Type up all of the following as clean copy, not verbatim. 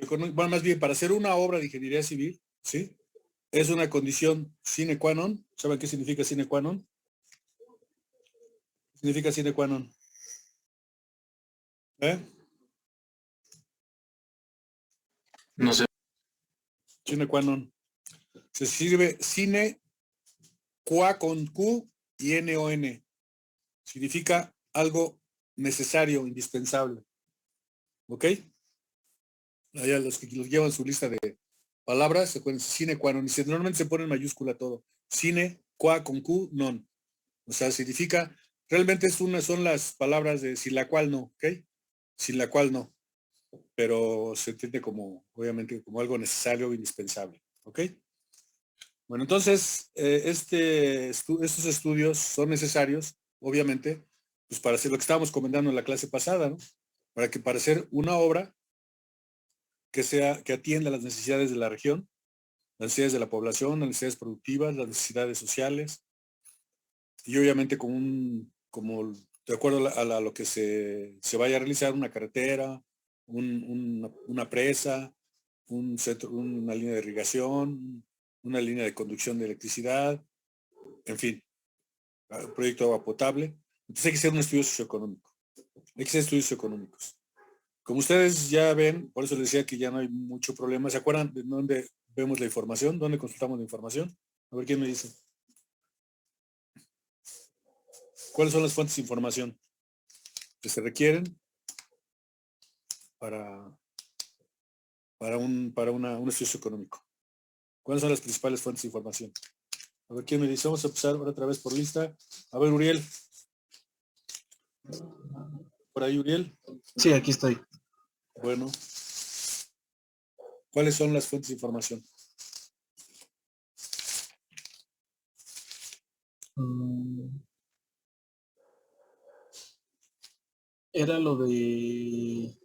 bueno, más bien para hacer una obra de ingeniería civil, ¿sí? Es una condición sine qua non. ¿Saben qué significa sine qua non? ¿Qué significa sine qua non? ¿Eh? No sé. Sine qua non. Se escribe sine qua con Q y N-O-N. Significa algo necesario, indispensable. ¿Ok? Allá los que los llevan su lista de palabras se ponen sine qua non. Y normalmente se pone en mayúscula todo. Sine qua con Q non. O sea, significa, realmente son las palabras de sin la cual no, ¿ok? Sin la cual no. Pero se entiende como, obviamente, como algo necesario o indispensable, ¿ok? Bueno, entonces, estos estudios son necesarios, obviamente, pues para hacer lo que estábamos comentando en la clase pasada, ¿no? Para hacer una obra que atienda las necesidades de la región, las necesidades de la población, las necesidades productivas, las necesidades sociales, y obviamente como de acuerdo a lo que se vaya a realizar, una carretera, una presa, una línea de irrigación, una línea de conducción de electricidad, en fin, un proyecto de agua potable. Entonces hay que hacer un estudio socioeconómico. Hay que hacer estudios socioeconómicos. Como ustedes ya ven, por eso les decía que ya no hay mucho problema. ¿Se acuerdan de dónde vemos la información? ¿Dónde consultamos la información? A ver quién me dice. ¿Cuáles son las fuentes de información que se requieren para un estudio socioeconómico? ¿Cuáles son las principales fuentes de información? A ver quién me dice. Vamos a empezar otra vez por lista. A ver, Uriel. ¿Por ahí, Uriel? Sí, aquí estoy. Bueno. ¿Cuáles son las fuentes de información? Era lo de...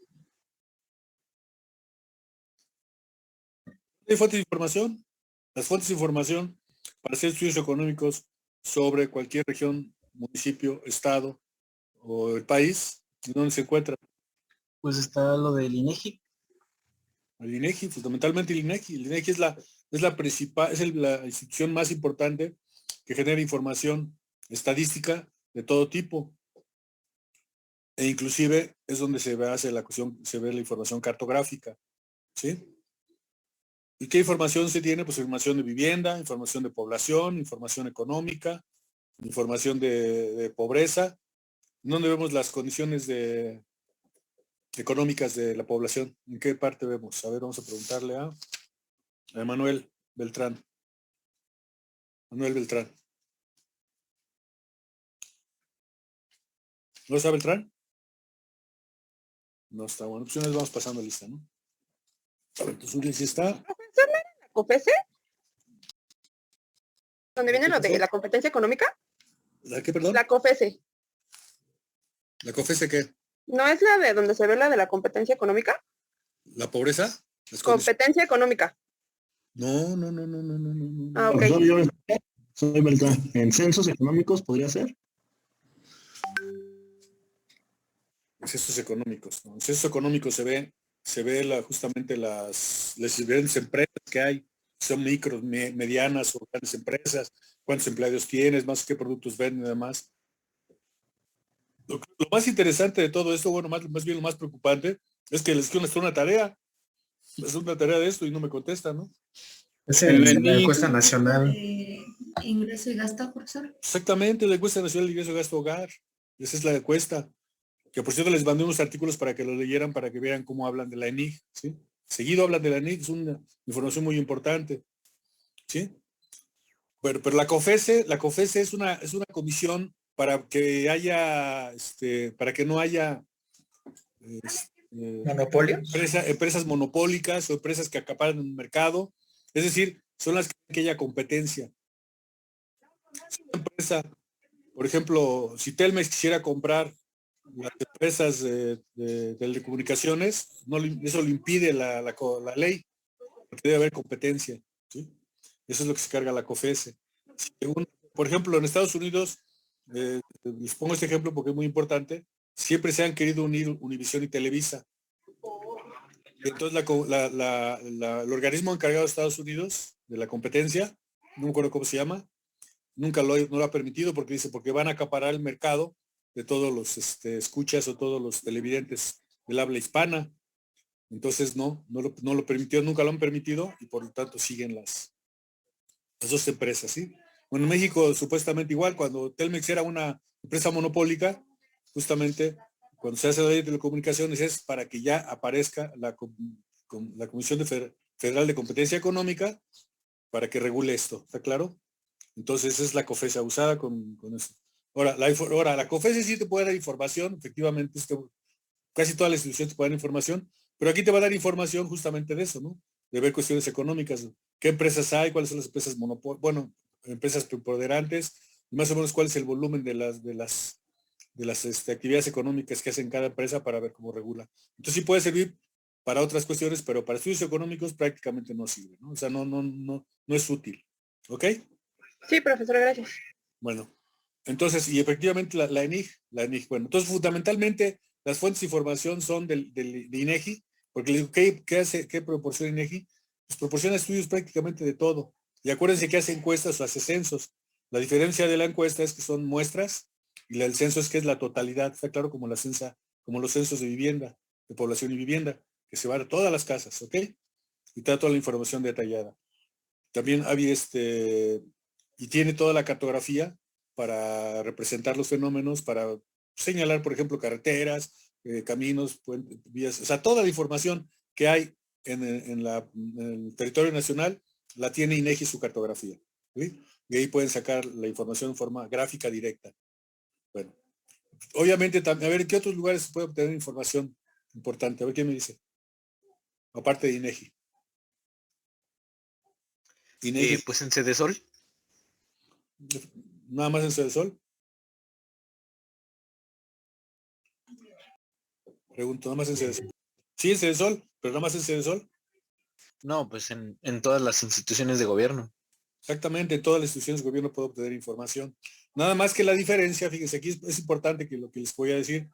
¿Hay fuentes de información? Las fuentes de información para hacer estudios económicos sobre cualquier región, municipio, estado o el país, ¿dónde se encuentra? Pues está lo del INEGI. El INEGI, fundamentalmente el INEGI. El INEGI es la principal, la institución más importante que genera información estadística de todo tipo. E inclusive es donde se ve la información cartográfica. ¿Sí? ¿Y qué información se tiene? Pues información de vivienda, información de población, información económica, información de pobreza. ¿Dónde vemos las condiciones económicas de la población? ¿En qué parte vemos? A ver, vamos a preguntarle a Manuel Beltrán. Manuel Beltrán. ¿No está Beltrán? No está. Bueno, pues nos vamos pasando lista, ¿no? A ver, entonces Uriel sí está. ¿Profesor, no era la COFESE? ¿Dónde viene lo de la competencia económica? ¿La qué, perdón? La COFESE. ¿La COFESE qué? ¿No es la de donde se ve la de la competencia económica? ¿La pobreza? Competencia económica. No. Ah, ok. Yo soy Beltrán. ¿En censos económicos podría ser? En censos económicos, ¿no? En censos económicos se ve justamente las diferentes empresas que hay, son micros, medianas o grandes empresas, cuántos empleados tienes, más qué productos venden, además. Lo más interesante de todo esto, bueno, más bien lo más preocupante, es que les quiero hacer una tarea. Es una tarea de esto y no me contestan, ¿no? Es la encuesta nacional. Ingreso y gasto, profesor. Exactamente, la encuesta nacional de ingreso y gasto hogar. Esa es la encuesta. Que por cierto les mandé unos artículos para que lo leyeran, para que vean cómo hablan de la ENIG, ¿sí? Seguido hablan de la ENIG, es una información muy importante, ¿sí? Pero la COFESE es una comisión para que haya, para que no haya ¿Monopolios? Empresas monopólicas o empresas que acaparan un mercado. Es decir, son las que haya competencia. Si una empresa, por ejemplo, si Telmex quisiera comprar las empresas de telecomunicaciones, eso lo impide la ley, porque debe haber competencia, ¿sí? Eso es lo que se carga la COFESE. Por ejemplo, en Estados Unidos, les pongo este ejemplo porque es muy importante, siempre se han querido unir Univisión y Televisa. Y entonces el organismo encargado de Estados Unidos de la competencia, no me acuerdo cómo se llama, nunca no lo ha permitido porque dice, porque van a acaparar el mercado de todos los escuchas o todos los televidentes del habla hispana. Entonces no lo permitió, nunca lo han permitido y por lo tanto siguen las dos empresas, ¿sí? Bueno, en México supuestamente igual, cuando Telmex era una empresa monopólica, justamente cuando se hace la ley de telecomunicaciones es para que ya aparezca la Comisión Federal de Competencia Económica para que regule esto, ¿está claro? Entonces es la COFESE usada con eso. Ahora, la COFESE sí te puede dar información, efectivamente, casi todas las instituciones te pueden dar información, pero aquí te va a dar información justamente de eso, ¿no? De ver cuestiones económicas, qué empresas hay, cuáles son las empresas bueno, empresas preponderantes, y más o menos cuál es el volumen de las actividades económicas que hacen cada empresa para ver cómo regula. Entonces sí puede servir para otras cuestiones, pero para estudios económicos prácticamente no sirve, ¿no? O sea, no es útil. ¿Ok? Sí, profesor, gracias. Bueno, entonces, y efectivamente la ENIG, bueno, entonces fundamentalmente las fuentes de información son de INEGI, porque les digo, ¿qué proporciona INEGI? Pues proporciona estudios prácticamente de todo. Y acuérdense que hace encuestas o hace censos. La diferencia de la encuesta es que son muestras y el censo es que es la totalidad, está claro, como los censos de vivienda, de población y vivienda, que se van a todas las casas, ¿ok? Y te da toda la información detallada. También había y tiene toda la cartografía para representar los fenómenos, para señalar, por ejemplo, carreteras, caminos, vías, o sea, toda la información que hay en el territorio nacional la tiene INEGI su cartografía. ¿Sí? Y ahí pueden sacar la información en forma gráfica directa. Bueno, obviamente también, a ver, ¿en qué otros lugares se puede obtener información importante? A ver, ¿qué me dice? Aparte de INEGI. INEGI. Pues en Cedesol. Nada más en Cedesol. Pregunto, nada más en Cedesol. Sí, en Cedesol, pero nada más en Cedesol. No, pues en todas las instituciones de gobierno. Exactamente, en todas las instituciones de gobierno puedo obtener información. Nada más que la diferencia, fíjense, aquí es importante que lo que les voy a decir.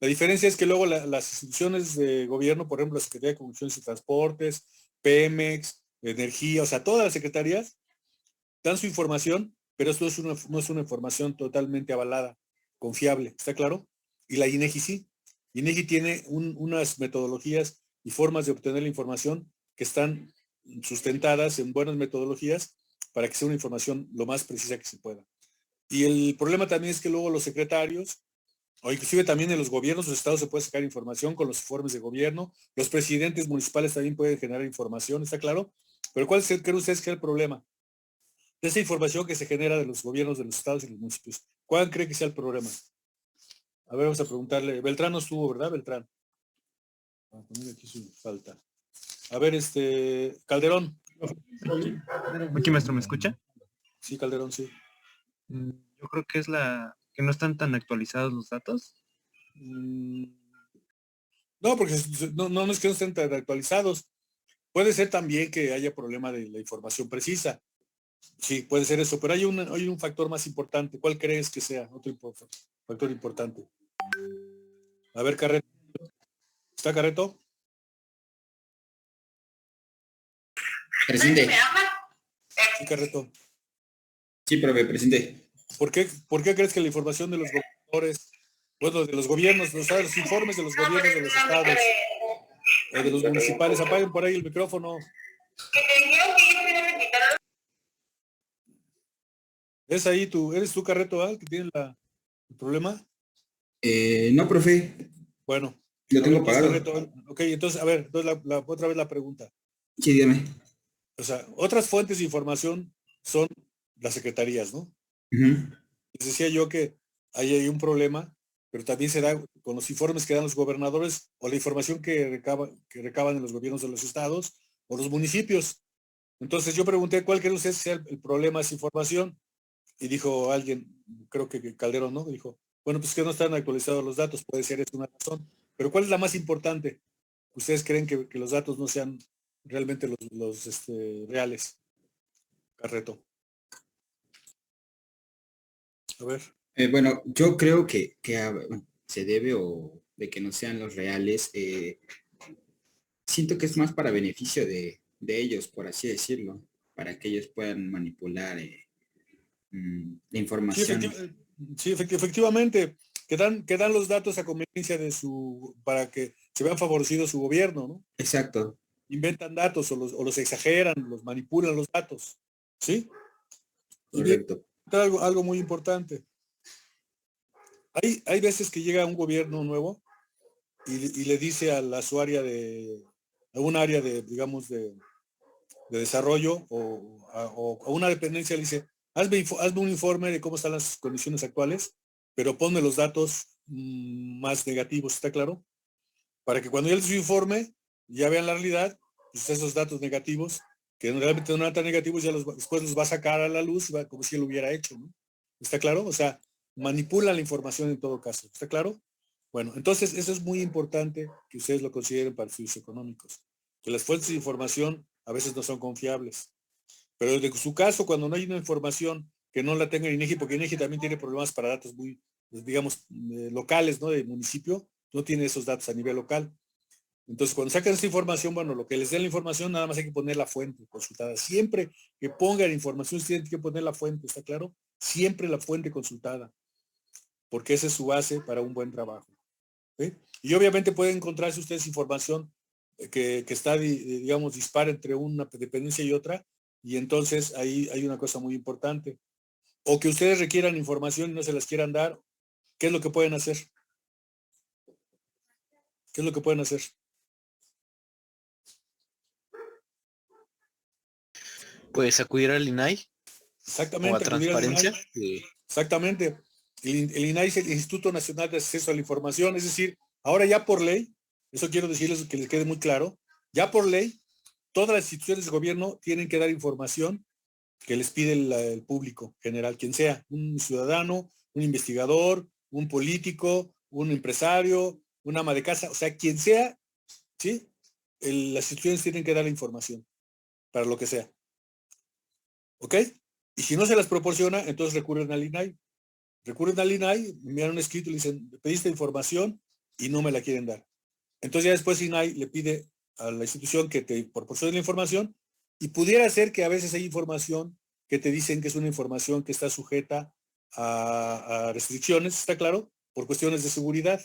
La diferencia es que luego las instituciones de gobierno, por ejemplo, la Secretaría de Comunicaciones y Transportes, Pemex, Energía, o sea, todas las secretarías dan su información, pero esto no es una información totalmente avalada, confiable, ¿está claro? Y la INEGI sí. INEGI tiene unas metodologías y formas de obtener la información que están sustentadas en buenas metodologías para que sea una información lo más precisa que se pueda. Y el problema también es que luego los secretarios, o inclusive también en los gobiernos, los estados se puede sacar información con los informes de gobierno, los presidentes municipales también pueden generar información, ¿está claro? Pero ¿cuál creen ustedes que es el problema? De esa información que se genera de los gobiernos de los estados y los municipios. ¿Cuál cree que sea el problema? A ver, vamos a preguntarle. Beltrán no estuvo, ¿verdad, Beltrán? A poner aquí su falta. A ver, Calderón. Aquí, maestro, ¿me escucha? Sí, Calderón, sí. Yo creo que es que no están tan actualizados los datos. No, porque no es que no estén tan actualizados. Puede ser también que haya problema de la información precisa. Sí, puede ser eso, pero hay un factor más importante. ¿Cuál crees que sea otro factor importante? A ver, Carreto. ¿Está Carreto? Presente. Sí, Carreto. Sí, profe, presente. ¿Por qué crees que la información de los gobernadores, bueno, de los gobiernos, los informes de los gobiernos de los estados, de los municipales, apaguen por ahí el micrófono? ¿Eres tú, Carreto, que tiene el problema? No, profe. Bueno. Lo tengo apagado. Carreto, ok, entonces, a ver, entonces otra vez la pregunta. Sí, dígame. O sea, otras fuentes de información son las secretarías, ¿no? Uh-huh. Les decía yo que ahí hay un problema, pero también se da con los informes que dan los gobernadores o la información que recaban en los gobiernos de los estados o los municipios. Entonces yo pregunté cuál cree usted sea el problema de esa información y dijo alguien, creo que Calderón, ¿no? Dijo, bueno, pues que no están actualizados los datos, puede ser es una razón. Pero ¿cuál es la más importante? ¿Ustedes creen que los datos no sean realmente los reales? Carreto. A ver. Bueno, yo creo que se debe o de que no sean los reales. siento que es más para beneficio de ellos, por así decirlo, para que ellos puedan manipular la Sí, información. efectivamente, que dan los datos a conveniencia para que se vean favorecido su gobierno, ¿no? Exacto, Inventan datos o los exageran, los manipulan los datos, ¿sí? Y bien, correcto. algo muy importante. Hay veces que llega un gobierno nuevo y le dice a un área de, digamos, de desarrollo o a una dependencia, le dice, hazme un informe de cómo están las condiciones actuales, pero ponme los datos más negativos, ¿está claro? Para que cuando ya les su informe, ya vean la realidad, pues esos datos negativos, que realmente no eran tan negativos, después los va a sacar a la luz, como si él lo hubiera hecho, ¿no? ¿Está claro? O sea, manipula la información en todo caso, ¿está claro? Bueno, entonces eso es muy importante que ustedes lo consideren para estudios económicos, que las fuentes de información a veces no son confiables. Pero de su caso, cuando no hay una información que no la tenga INEGI, porque INEGI también tiene problemas para datos muy, digamos, locales, ¿no? De municipio, no tiene esos datos a nivel local. Entonces, cuando sacan esta información, bueno, lo que les dé la información, nada más hay que poner la fuente consultada. Siempre que pongan información, tienen que poner la fuente, ¿está claro? Siempre la fuente consultada, porque esa es su base para un buen trabajo. ¿Sí? Y obviamente pueden encontrarse ustedes información que está, digamos, dispara entre una dependencia y otra, y entonces ahí hay una cosa muy importante. O que ustedes requieran información y no se las quieran dar, ¿qué es lo que pueden hacer? ¿Qué es lo que pueden hacer? Pues acudir al INAI o a Exactamente, acudir al transparencia. INAI. Exactamente. El INAI es el Instituto Nacional de Acceso a la Información, es decir, ahora ya por ley, eso quiero decirles que les quede muy claro, ya por ley, todas las instituciones de gobierno tienen que dar información que les pide el público general, quien sea, un ciudadano, un investigador, un político, un empresario, un ama de casa, o sea, quien sea, ¿sí? Las instituciones tienen que dar la información para lo que sea. ¿Ok? Y si no se las proporciona, entonces recurren al INAI. Recurren al INAI, me envían un escrito y le dicen, pediste información y no me la quieren dar. Entonces ya después INAI le pide a la institución que te proporcione la información y pudiera ser que a veces hay información que te dicen que es una información que está sujeta a restricciones, ¿está claro? Por cuestiones de seguridad.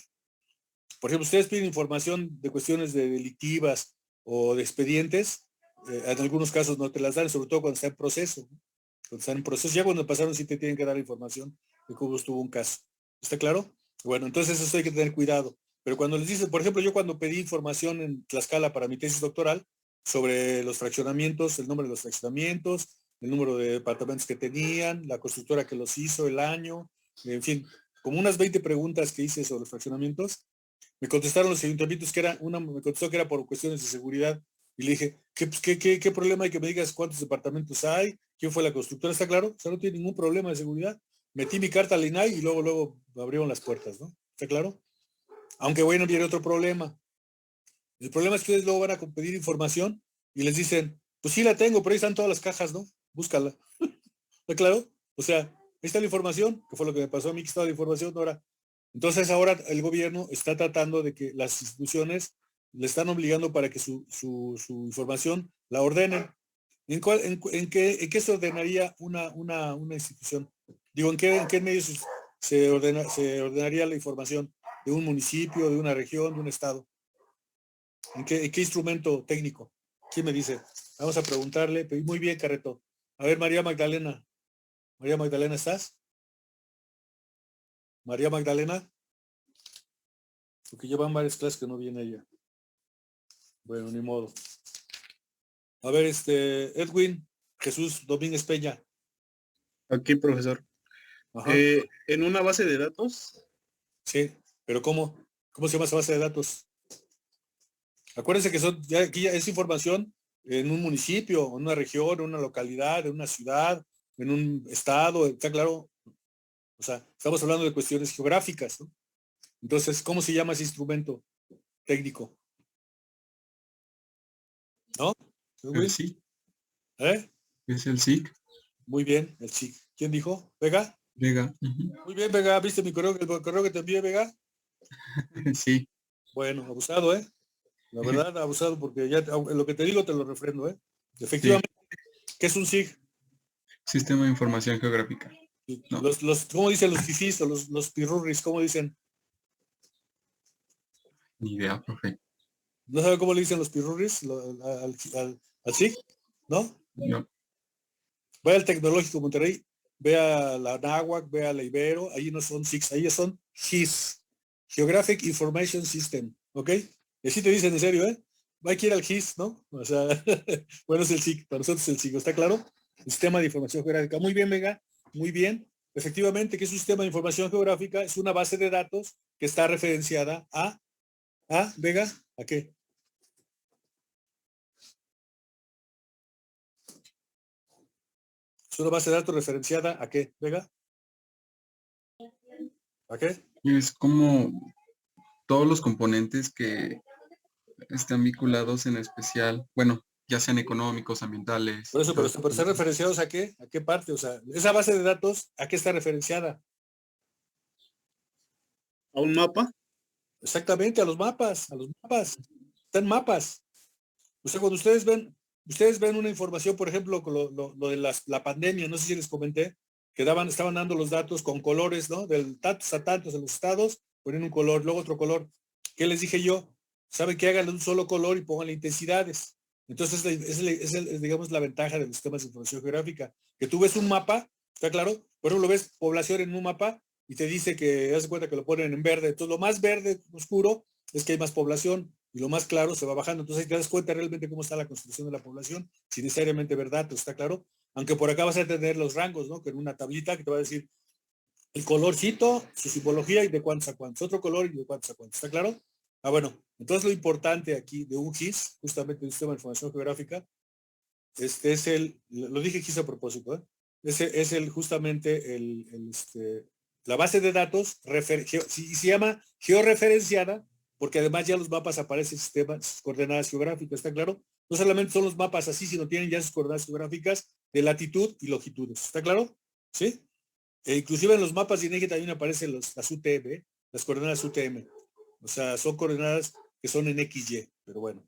Por ejemplo, ustedes piden información de cuestiones de delictivas o de expedientes, en algunos casos no te las dan, sobre todo cuando está en proceso. ¿No? Cuando están en proceso, ya cuando pasaron sí te tienen que dar la información de cómo estuvo un caso. ¿Está claro? Bueno, entonces eso hay que tener cuidado. Pero cuando les dicen, por ejemplo, yo cuando pedí información en Tlaxcala para mi tesis doctoral sobre los fraccionamientos, el nombre de los fraccionamientos, el número de departamentos que tenían, la constructora que los hizo, el año, en fin, como unas 20 preguntas que hice sobre los fraccionamientos, me contestaron los ayuntamientos me contestó que era por cuestiones de seguridad. Y le dije, ¿qué problema hay que me digas cuántos departamentos hay? ¿Quién fue la constructora? ¿Está claro? O sea, no tiene ningún problema de seguridad. Metí mi carta al INAI y luego abrieron las puertas, ¿no? ¿Está claro? Aunque bueno, viene otro problema. El problema es que ustedes luego van a pedir información y les dicen, pues sí la tengo, pero ahí están todas las cajas, ¿no? Búscala. ¿Está claro? O sea, ahí está la información, que fue lo que me pasó a mí, que estaba la información ahora. Entonces ahora el gobierno está tratando de que las instituciones le están obligando para que su información la ordenen. En qué se ordenaría una institución? Digo, ¿en qué medios se ordenaría la información de un municipio, de una región, de un estado? ¿En qué instrumento técnico? ¿Quién me dice? Vamos a preguntarle. Muy bien, Carreto. A ver, María Magdalena. María Magdalena, ¿estás? María Magdalena. Porque llevan varias clases que no viene ella. Bueno, ni modo. A ver, Edwin Jesús Domínguez Peña. Aquí, profesor. Ajá. En una base de datos, Sí, pero ¿cómo? ¿Cómo se llama esa base de datos? Acuérdense que aquí ya es información en un municipio, en una región, en una localidad, en una ciudad, en un estado, ¿está claro? O sea, estamos hablando de cuestiones geográficas, ¿no? Entonces, ¿cómo se llama ese instrumento técnico? ¿No? El SIC, ¿Eh? es el SIC, Muy bien, el SIC. ¿Quién dijo? ¿Vega? Vega. Muy bien, Vega. ¿Viste mi correo, el correo que te envié, Vega? Sí, Bueno, abusado, ¿eh? La verdad, abusado, porque ya lo que te digo te lo refrendo, ¿eh? Efectivamente, ¿qué es un SIG? Sistema de Información Geográfica. No. ¿Cómo dicen los fifís o los pirurris? ¿Cómo dicen? Ni idea, profe. ¿No sabe cómo le dicen los pirurris al SIG? ¿No? No. Vaya al Tecnológico Monterrey, vea la NAWAC, vea la Ibero, ahí no son SIGs, ahí son GIS, Geographic Information System, ¿ok? Y así te dicen en serio, ¿eh? Va a ir al GIS, ¿no? O sea, bueno, es el SIG, para nosotros es el SIG, ¿está claro? El Sistema de Información Geográfica. Muy bien, Vega, muy bien. Efectivamente, que es un sistema de información geográfica, es una base de datos que está referenciada a Vega, ¿a qué? Es una base de datos referenciada a qué, Vega? ¿A qué? Es como todos los componentes que están vinculados en especial, bueno, ya sean económicos, ambientales. Por eso, pero ser referenciados a qué parte, o sea, esa base de datos, ¿a qué está referenciada? ¿A un mapa? Exactamente, a los mapas, están mapas. O sea, cuando ustedes ven una información, por ejemplo, con lo de la pandemia, no sé si les comenté, que estaban dando los datos con colores, ¿no? Del tantos a tantos en los estados, ponen un color, luego otro color. ¿Qué les dije yo? Saben que hagan un solo color y pongan intensidades. Entonces, digamos, la ventaja de los sistemas de información geográfica. Que tú ves un mapa, ¿está claro? Por ejemplo, ves población en un mapa y te dice que, haz de cuenta que lo ponen en verde. Entonces, lo más verde oscuro es que hay más población y lo más claro se va bajando. Entonces, ahí te das cuenta realmente cómo está la constitución de la población, sin necesariamente ver datos, ¿está claro? Aunque por acá vas a tener los rangos, ¿no? Que en una tablita que te va a decir el colorcito, su simbología y de cuántos a cuántos. Otro color y de cuántos a cuántos, ¿está claro? Bueno, entonces lo importante aquí de un GIS, justamente un sistema de información geográfica, lo dije GIS a propósito, ¿eh? Es justamente la base de datos, se llama georreferenciada, porque además ya los mapas aparecen sistemas, coordenadas geográficas, ¿está claro? No solamente son los mapas así, sino tienen ya sus coordenadas geográficas de latitud y longitudes, ¿está claro? ¿Sí? Inclusive en los mapas de INEGI también aparecen las UTM, las coordenadas UTM. O sea, son coordenadas que son en XY, pero bueno.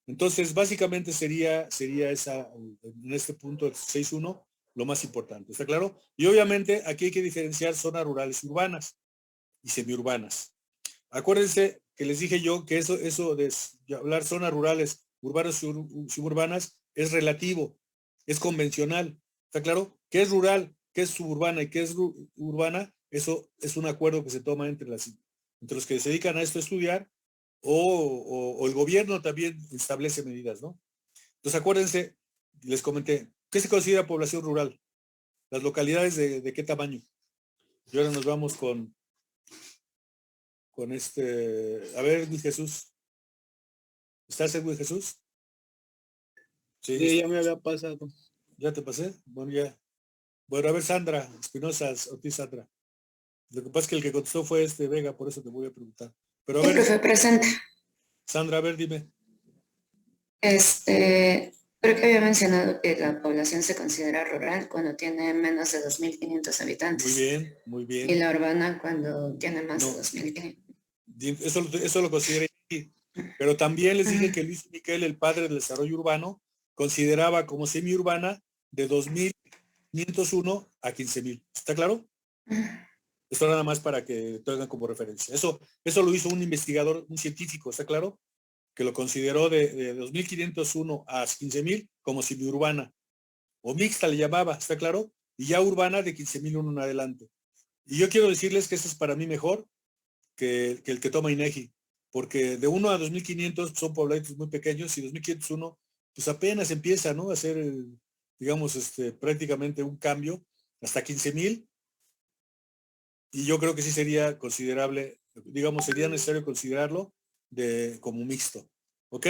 Entonces, básicamente sería esa, en este punto 6.1, lo más importante, ¿está claro? Y obviamente aquí hay que diferenciar zonas rurales y urbanas y semiurbanas. Acuérdense que les dije yo que eso de hablar zonas rurales, urbanas y suburbanas es relativo, es convencional, ¿está claro? ¿Qué es rural? ¿Qué es suburbana? ¿Y qué es urbana? Eso es un acuerdo que se toma entre los que se dedican a esto a estudiar o el gobierno también establece medidas, ¿no? Entonces acuérdense, les comenté, ¿qué se considera población rural? Las localidades de qué tamaño. Y ahora nos vamos con a ver, Luis Jesús. ¿Estás, Luis Jesús? Sí, ya me había pasado. ¿Ya te pasé? Bueno, ya. Bueno, a ver, Sandra Espinosa, Ortiz Sandra. Lo que pasa es que el que contestó fue Vega, por eso te voy a preguntar. Pero a ver, profe, presente. Sandra, a ver, dime. Creo que había mencionado que la población se considera rural cuando tiene menos de 2.500 habitantes. Muy bien, muy bien. Y la urbana cuando tiene más de 2.500. Eso lo considera. Pero también les dije que Luis Miquel, el padre del desarrollo urbano, consideraba como semiurbana de 2.501 a 15.000. ¿Está claro? Esto nada más para que tengan como referencia. Eso lo hizo un investigador, un científico, ¿está claro? Que lo consideró de 2.501 a 15.000 como semiurbana. O mixta le llamaba, ¿está claro? Y ya urbana de 15.001 en adelante. Y yo quiero decirles que eso es para mí mejor que el que toma INEGI. Porque de 1 a 2.500 son poblados muy pequeños y 2.501 pues apenas empieza, ¿no? A hacer, digamos, prácticamente un cambio hasta 15.000. Y yo creo que sí sería considerable, digamos, sería necesario considerarlo como mixto. ¿Ok?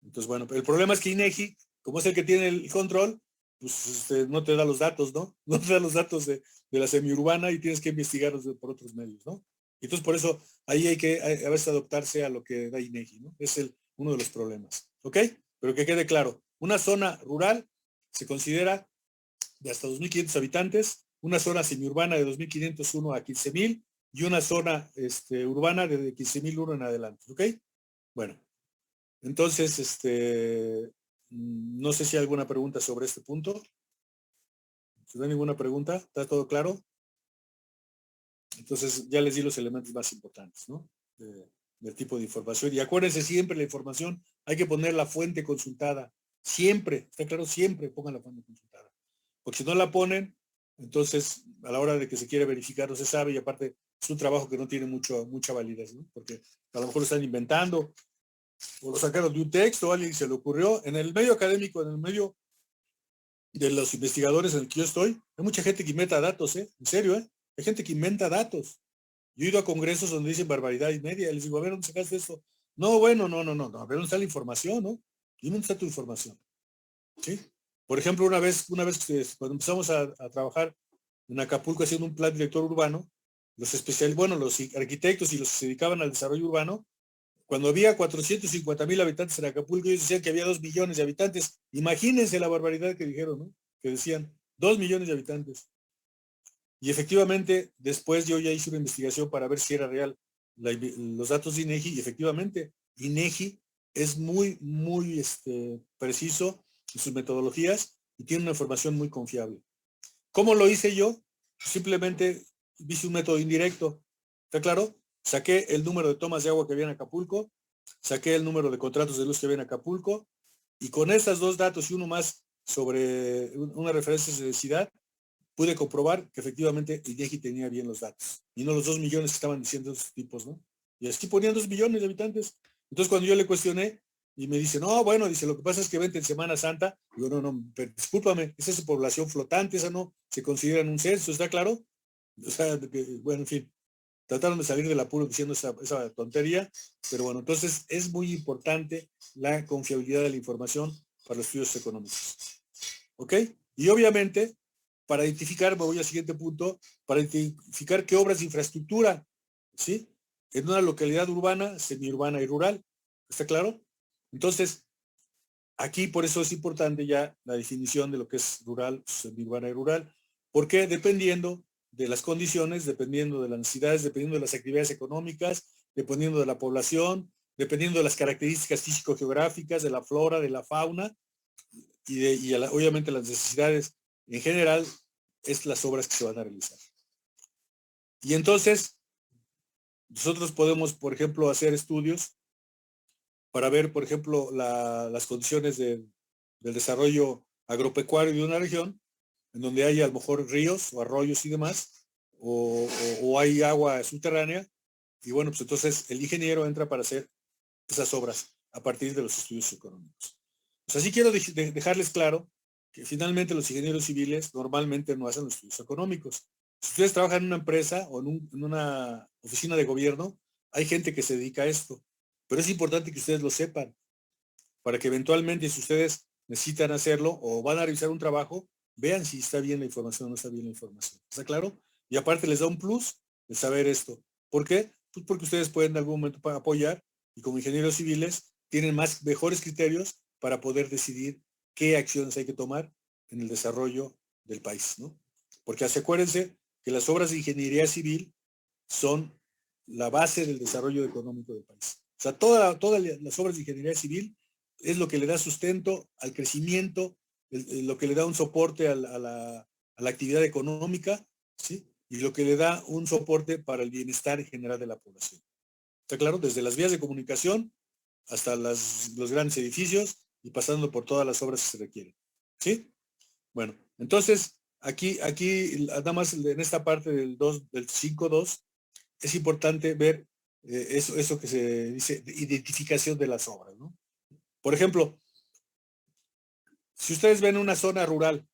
Entonces, bueno, pero el problema es que INEGI, como es el que tiene el control, pues no te da los datos, ¿no? No te da los datos de la semiurbana y tienes que investigarlos por otros medios, ¿no? Entonces, por eso, ahí hay que a veces adoptarse a lo que da INEGI, ¿no? Es uno de los problemas. ¿Ok? Pero que quede claro, una zona rural se considera de hasta 2.500 habitantes, una zona semiurbana de 2.501 a 15.000 y una zona urbana de 15.001 en adelante. ¿Ok? Bueno, Entonces, no sé si hay alguna pregunta sobre este punto. Si no hay ninguna pregunta, ¿está todo claro? Entonces ya les di los elementos más importantes, ¿no? Del tipo de información. Y acuérdense siempre, la información, hay que poner la fuente consultada. Siempre, está claro, siempre pongan la fuente consultada. Porque si no la ponen, entonces a la hora de que se quiere verificar no se sabe, y aparte es un trabajo que no tiene mucha validez, ¿no? Porque a lo mejor lo están inventando, o lo sacaron de un texto, a alguien se le ocurrió. En el medio académico, en el medio de los investigadores en el que yo estoy, hay mucha gente que inventa datos, en serio, hay gente que inventa datos. Yo he ido a congresos donde dicen barbaridad y media, y les digo, a ver, ¿dónde sacaste esto? No, bueno, no, a ver, ¿dónde está la información, no? ¿Y dónde está tu información? ¿Sí? Por ejemplo, una vez cuando empezamos a trabajar en Acapulco haciendo un plan director urbano, los arquitectos y los que se dedicaban al desarrollo urbano, cuando había 450,000 habitantes en Acapulco, ellos decían que había 2 millones de habitantes. Imagínense la barbaridad que dijeron, ¿no? Que decían 2 millones de habitantes. Y efectivamente, después yo ya hice una investigación para ver si era real los datos de INEGI, y efectivamente, INEGI es muy preciso en sus metodologías y tiene una información muy confiable. ¿Cómo lo hice yo? Simplemente hice un método indirecto. ¿Está claro? Saqué el número de tomas de agua que había en Acapulco, saqué el número de contratos de luz que había en Acapulco, y con estos dos datos y uno más sobre una referencia de densidad, pude comprobar que efectivamente INEGI tenía bien los datos, y no los 2 millones que estaban diciendo esos tipos, ¿no? Y así ponían 2 millones de habitantes. Entonces cuando yo le cuestioné, y me dice, no, bueno, dice, lo que pasa es que vente en Semana Santa. Digo, no, pero discúlpame, esa es población flotante, esa no se considera en un censo, ¿está claro? O sea, bueno, en fin, trataron de salir del apuro diciendo esa tontería, pero bueno, entonces es muy importante la confiabilidad de la información para los estudios económicos. ¿Ok? Y obviamente, para identificar, me voy al siguiente punto, para identificar qué obras de infraestructura, ¿sí? En una localidad urbana, semiurbana y rural. ¿Está claro? Entonces, aquí por eso es importante ya la definición de lo que es rural, semiurbana y rural, porque dependiendo de las condiciones, dependiendo de las necesidades, dependiendo de las actividades económicas, dependiendo de la población, dependiendo de las características físico-geográficas, de la flora, de la fauna, obviamente las necesidades en general, es las obras que se van a realizar. Y entonces, nosotros podemos, por ejemplo, hacer estudios para ver, por ejemplo, las condiciones del desarrollo agropecuario de una región, en donde hay a lo mejor ríos o arroyos y demás, o hay agua subterránea, y bueno, pues entonces el ingeniero entra para hacer esas obras a partir de los estudios económicos. Pues así quiero dejarles claro que finalmente los ingenieros civiles normalmente no hacen los estudios económicos. Si ustedes trabajan en una empresa o en una oficina de gobierno, hay gente que se dedica a esto, pero es importante que ustedes lo sepan, para que eventualmente, si ustedes necesitan hacerlo o van a realizar un trabajo, vean si está bien la información o no está bien la información. ¿Está claro? Y aparte les da un plus el saber esto. ¿Por qué? Pues porque ustedes pueden en algún momento apoyar, y como ingenieros civiles tienen mejores criterios para poder decidir qué acciones hay que tomar en el desarrollo del país, ¿no? Porque acuérdense que las obras de ingeniería civil son la base del desarrollo económico del país. O sea, todas las obras de ingeniería civil es lo que le da sustento al crecimiento, lo que le da un soporte a la actividad económica, ¿sí? Y lo que le da un soporte para el bienestar en general de la población. ¿Está claro? Desde las vías de comunicación hasta los grandes edificios y pasando por todas las obras que se requieren. ¿Sí? Bueno, entonces, aquí nada más en esta parte del 5.2, es importante ver eso que se dice, de identificación de las obras, ¿no? Por ejemplo, si ustedes ven una zona rural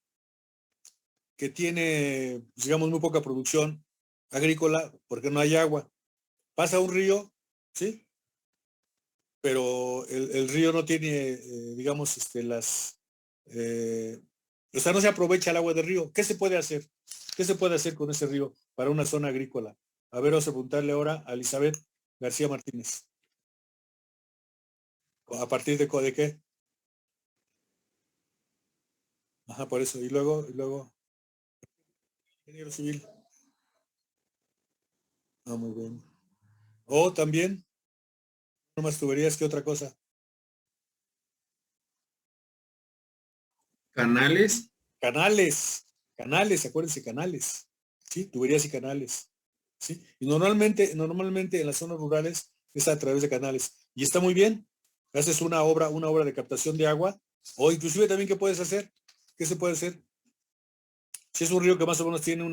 que tiene, digamos, muy poca producción agrícola, porque no hay agua, pasa un río, ¿sí? Pero el río no tiene, digamos, o sea, no se aprovecha el agua del río. ¿Qué se puede hacer? ¿Qué se puede hacer con ese río para una zona agrícola? A ver, vamos a preguntarle ahora a Elizabeth García Martínez. ¿A partir de qué? Ajá, por eso. Y luego, ingeniero civil. Ah, muy bien. O también, no más tuberías que otra cosa. Canales. Canales, acuérdense, canales, ¿sí? Tuberías y canales, ¿sí? Y normalmente en las zonas rurales es a través de canales. Y está muy bien. Haces una obra de captación de agua, o inclusive también, ¿qué puedes hacer? ¿Qué se puede hacer? Si es un río que más o menos tiene un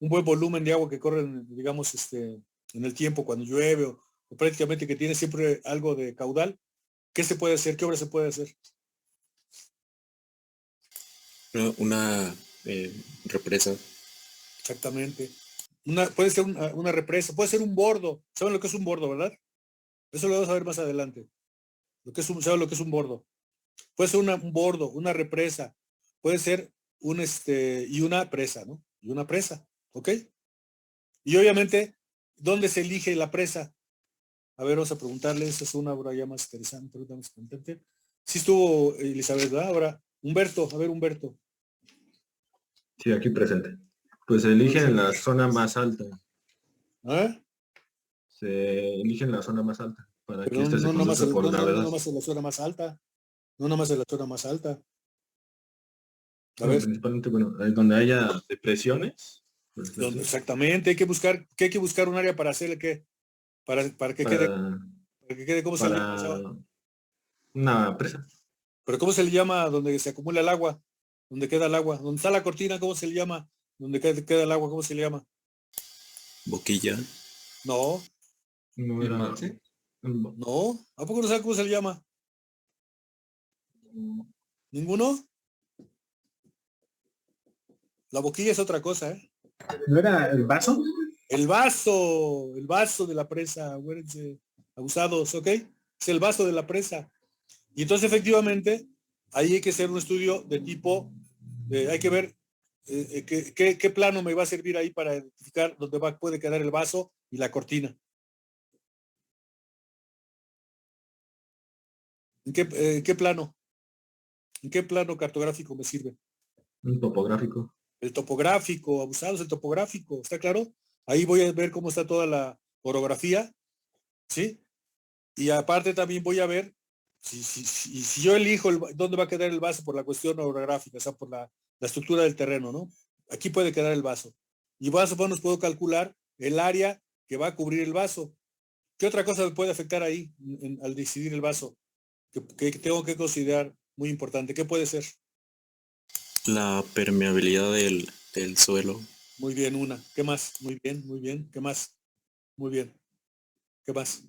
buen volumen de agua que corre, digamos, en el tiempo, cuando llueve, o prácticamente que tiene siempre algo de caudal, ¿qué se puede hacer? ¿Qué obra se puede hacer? Una represa. Exactamente. Puede ser una represa, puede ser un bordo. ¿Saben lo que es un bordo, verdad? Eso lo vamos a ver más adelante. ¿Saben lo que es un bordo? Puede ser un bordo, una represa, puede ser y una presa, ¿no? Y una presa, ¿ok? Y obviamente, ¿dónde se elige la presa? A ver, vamos a preguntarle, esa es una obra ya más interesante, ahorita más contente. Sí estuvo Elizabeth, ¿verdad? Ahora, Humberto, a ver, Humberto. Sí, aquí presente. Pues se elige en la zona más alta. ¿Ah? Se elige en la zona más alta para Pero que este se conduzca por no gravedad. nomás en la zona más alta. No nomás en la zona más alta. A Bueno, ver. principalmente, bueno, donde haya depresiones. Pues, Exactamente, hay que buscar un área para hacerle que, para que quede, ¿cómo se le llama? para una presa. Pero ¿cómo se le llama donde se acumula el agua? Donde queda el agua. Donde está la cortina, ¿cómo se le llama? Donde queda el agua, ¿cómo se le llama? Boquilla. No, No era. ¿Embalse? no. ¿A poco no sabe cómo se le llama? ¿Ninguno? La boquilla es otra cosa, ¿eh? ¿No era el vaso? El vaso de la presa, acuérdense, abusados, ¿ok? Es el vaso de la presa. Y entonces efectivamente, ahí hay que hacer un estudio de tipo, hay que ver qué plano me va a servir ahí para identificar dónde puede quedar el vaso y la cortina. ¿Qué plano? ¿En qué plano cartográfico me sirve? Un topográfico. El topográfico, abusados, el topográfico, ¿está claro? Ahí voy a ver cómo está toda la orografía, ¿sí? Y aparte también voy a ver si yo elijo dónde va a quedar el vaso por la cuestión orográfica, o sea, por la estructura del terreno, ¿no? Aquí puede quedar el vaso. Y más o menos puedo calcular el área que va a cubrir el vaso. ¿Qué otra cosa me puede afectar ahí al decidir el vaso? Que tengo que considerar muy importante. ¿Qué puede ser? La permeabilidad del suelo. Muy bien, una. ¿Qué más? Muy bien, muy bien. ¿Qué más? Muy bien. ¿Qué más?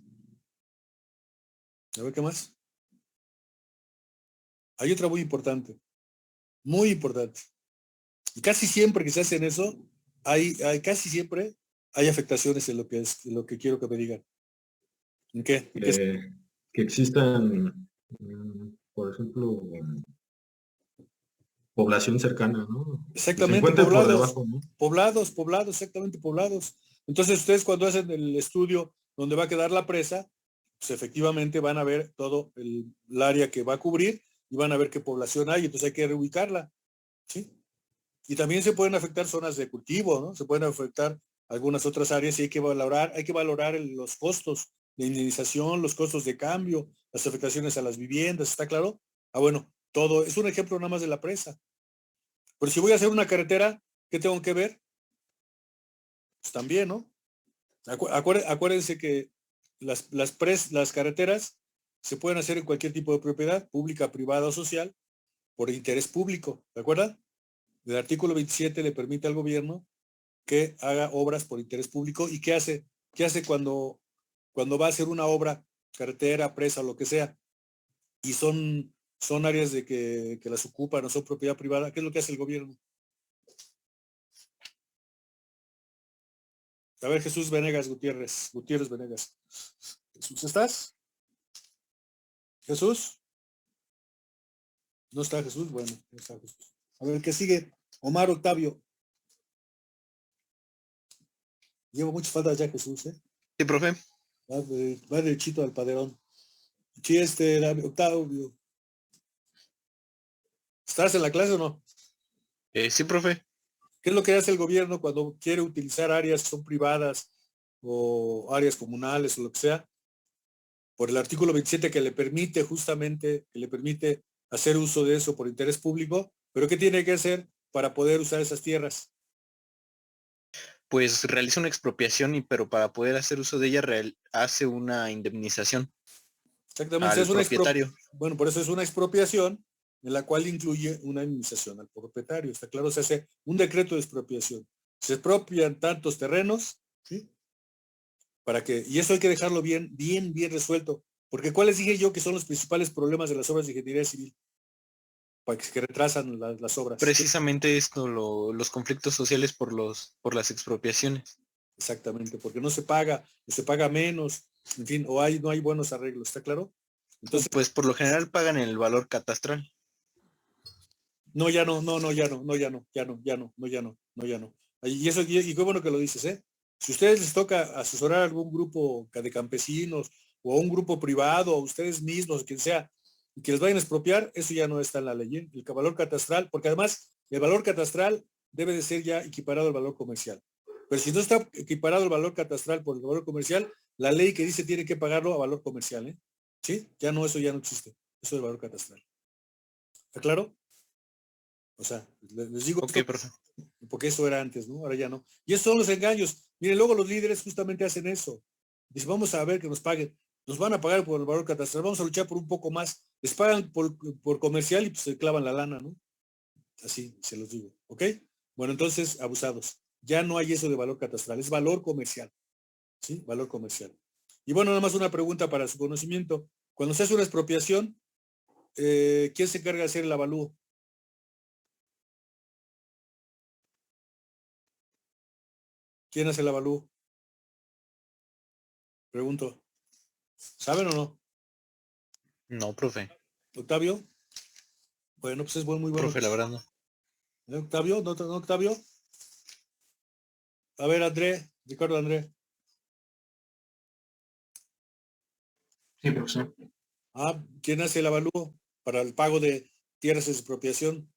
A ver, ¿qué más? Hay otra muy importante. Muy importante. Y casi siempre que se hacen eso, casi siempre hay afectaciones en lo que quiero que me digan. ¿En qué? Que existan, por ejemplo, población cercana, ¿no? Exactamente, Que se por debajo, ¿no? poblados, exactamente poblados. Entonces ustedes cuando hacen el estudio donde va a quedar la presa, pues efectivamente van a ver todo el área que va a cubrir y van a ver qué población hay, entonces hay que reubicarla, ¿sí? Y también se pueden afectar zonas de cultivo, ¿no? Se pueden afectar algunas otras áreas y hay que valorar los costos de indemnización, los costos de cambio, las afectaciones a las viviendas, ¿está claro? Bueno, todo, es un ejemplo nada más de la presa. Pero si voy a hacer una carretera, ¿qué tengo que ver? Pues también, ¿no? Acuérdense que las carreteras se pueden hacer en cualquier tipo de propiedad, pública, privada o social, por interés público, ¿de acuerdo? El artículo 27 le permite al gobierno que haga obras por interés público. ¿Y qué hace? ¿Qué hace cuando va a hacer una obra, carretera, presa, lo que sea, y son áreas de que las ocupan o son propiedad privada? ¿Qué es lo que hace el gobierno? A ver, Jesús Gutiérrez Venegas. Jesús, ¿estás? ¿Jesús? ¿No está Jesús? Bueno, no está Jesús. A ver, ¿qué sigue? Omar Octavio. Llevo muchas faltas ya, Jesús, ¿eh? Sí, profe. Va derechito al paderón. Sí, Octavio. ¿Estás en la clase o no? Sí, profe. ¿Qué es lo que hace el gobierno cuando quiere utilizar áreas que son privadas o áreas comunales o lo que sea? Por el artículo 27 que le permite justamente, hacer uso de eso por interés público, pero ¿qué tiene que hacer para poder usar esas tierras? Pues realiza una expropiación, pero para poder hacer uso de ella hace una indemnización Exactamente, al es una propietario. bueno, por eso es una expropiación en la cual incluye una indemnización al propietario. Está claro, se hace un decreto de expropiación. Se expropian tantos terrenos, ¿sí? Y eso hay que dejarlo bien resuelto. Porque ¿cuáles dije yo que son los principales problemas de las obras de ingeniería civil? Para que retrasan las obras. Precisamente esto, los conflictos sociales por las expropiaciones. Exactamente, porque no se paga, o se paga menos, en fin, o no hay buenos arreglos, ¿está claro? Entonces, Pues por lo general pagan el valor catastral. no, ya no. Y eso, y qué bueno que lo dices, ¿eh? Si a ustedes les toca asesorar a algún grupo de campesinos o a un grupo privado, o a ustedes mismos, quien sea, y que les vayan a expropiar, eso ya no está en la ley, ¿eh? El valor catastral, porque además el valor catastral debe de ser ya equiparado al valor comercial. Pero si no está equiparado el valor catastral por el valor comercial, la ley que dice tiene que pagarlo a valor comercial, ¿eh? ¿Sí? Ya no, eso ya no existe. Eso es valor catastral. ¿Está claro? O sea, les digo Ok, esto porque eso era antes, ¿no? Ahora ya no. Y esos son los engaños. Miren, luego los líderes justamente hacen eso. Dicen, vamos a ver que nos paguen. Nos van a pagar por el valor catastral. Vamos a luchar por un poco más. Les pagan por comercial y pues se clavan la lana, ¿no? Así se los digo. ¿Ok? Bueno, entonces, abusados. Ya no hay eso de valor catastral. Es valor comercial. ¿Sí? Valor comercial. Y bueno, nada más una pregunta para su conocimiento. Cuando se hace una expropiación, ¿quién se encarga de hacer el avalúo? ¿Quién hace el avalúo? Pregunto. ¿Saben o no? No, profe. ¿Octavio? Bueno, pues es muy bueno. Profe, la verdad no. ¿Octavio? ¿No, Octavio? A ver, Ricardo André. Sí, profesor. ¿Quién hace el avalúo para el pago de tierras de expropiación?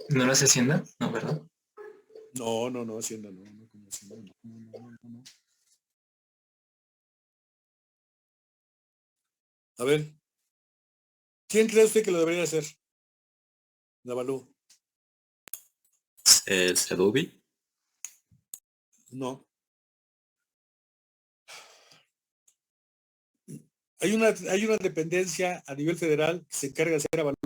¿No lo hace Hacienda? No, ¿verdad? No, Hacienda no. No. A ver, ¿quién cree usted que lo debería hacer? El avalúo. ¿Sedubi? No. Hay una dependencia a nivel federal que se encarga de hacer avalúo